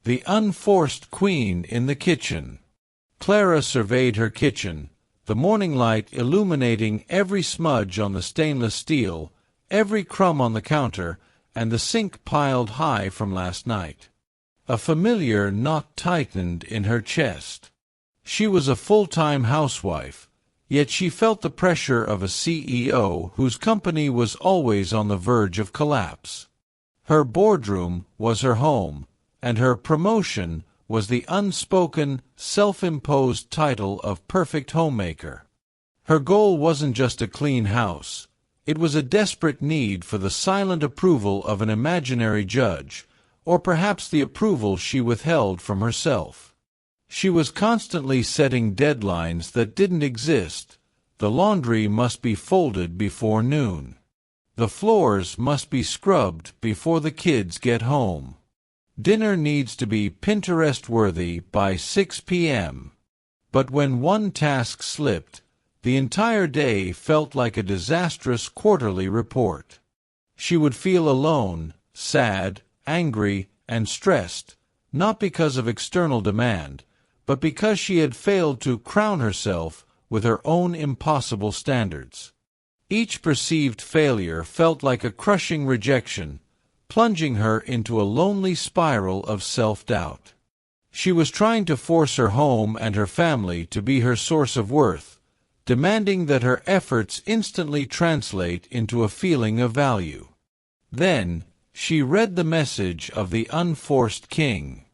The unforced queen in the kitchen. Clara surveyed her kitchen, the morning light illuminating every smudge on the stainless steel, every crumb on the counter, and the sink piled high from last night. A familiar knot tightened in her chest. She was a full-time housewife, yet she felt the pressure of a CEO whose company was always on the verge of collapse. Her boardroom was her home, and her promotion was the unspoken, self-imposed title of perfect homemaker. Her goal wasn't just a clean house. It was a desperate need for the silent approval of an imaginary judge, or perhaps the approval she withheld from herself. She was constantly setting deadlines that didn't exist. The laundry must be folded before noon. The floors must be scrubbed before the kids get home. Dinner needs to be Pinterest-worthy by 6 p.m. But when one task slipped, the entire day felt like a disastrous quarterly report. She would feel alone, sad, angry, and stressed, not because of external demand, but because she had failed to crown herself with her own impossible standards. Each perceived failure felt like a crushing rejection, plunging her into a lonely spiral of self-doubt. She was trying to force her home and her family to be her source of worth, demanding that her efforts instantly translate into a feeling of value. Then, she read the message of the unforced king.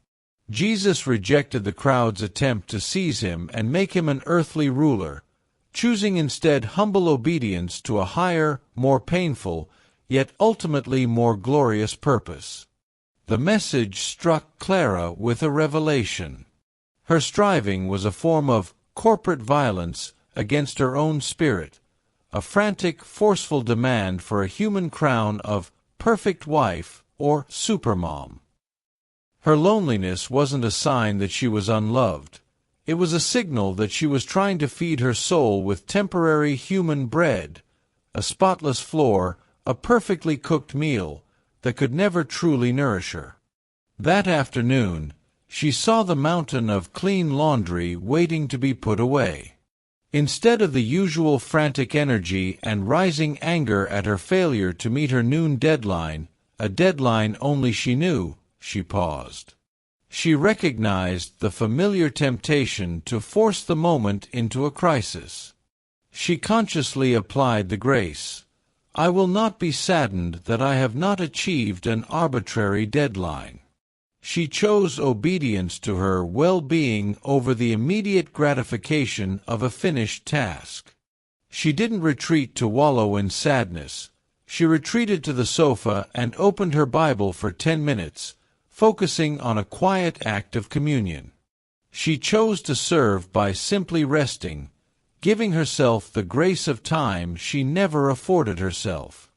Jesus rejected the crowd's attempt to seize him and make him an earthly ruler, choosing instead humble obedience to a higher, more painful, yet ultimately more glorious purpose. The message struck Clara with a revelation. Her striving was a form of corporate violence against her own spirit, a frantic, forceful demand for a human crown of perfect wife or supermom. Her loneliness wasn't a sign that she was unloved. It was a signal that she was trying to feed her soul with temporary human bread, a spotless floor, a perfectly cooked meal that could never truly nourish her. That afternoon, she saw the mountain of clean laundry waiting to be put away. Instead of the usual frantic energy and rising anger at her failure to meet her noon deadline, a deadline only she knew, she paused. She recognized the familiar temptation to force the moment into a crisis. She consciously applied the grace, "I will not be saddened that I have not achieved an arbitrary deadline." She chose obedience to her well-being over the immediate gratification of a finished task. She didn't retreat to wallow in sadness. She retreated to the sofa and opened her Bible for 10 minutes, focusing on a quiet act of communion. She chose to serve by simply resting, giving herself the grace of time she never afforded herself.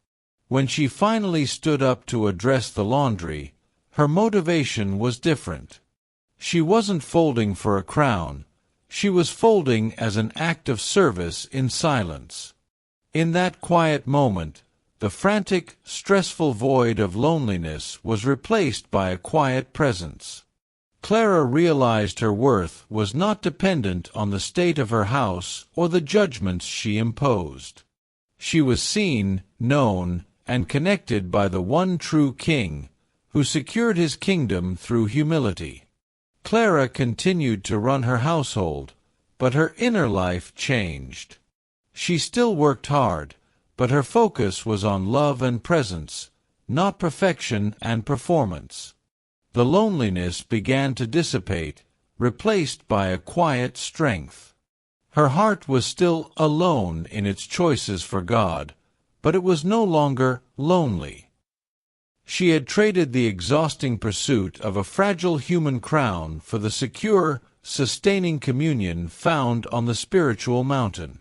When she finally stood up to address the laundry, her motivation was different. She wasn't folding for a crown. She was folding as an act of service in silence. In that quiet moment, the frantic, stressful void of loneliness was replaced by a quiet presence. Clara realized her worth was not dependent on the state of her house or the judgments she imposed. She was seen, known, and connected by the one true King, who secured his kingdom through humility. Clara continued to run her household, but her inner life changed. She still worked hard, but her focus was on love and presence, not perfection and performance. The loneliness began to dissipate, replaced by a quiet strength. Her heart was still alone in its choices for God, but it was no longer lonely. She had traded the exhausting pursuit of a fragile human crown for the secure, sustaining communion found on the spiritual mountain.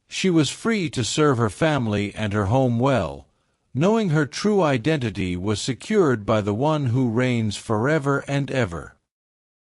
She was free to serve her family and her home well, knowing her true identity was secured by the one who reigns forever and ever.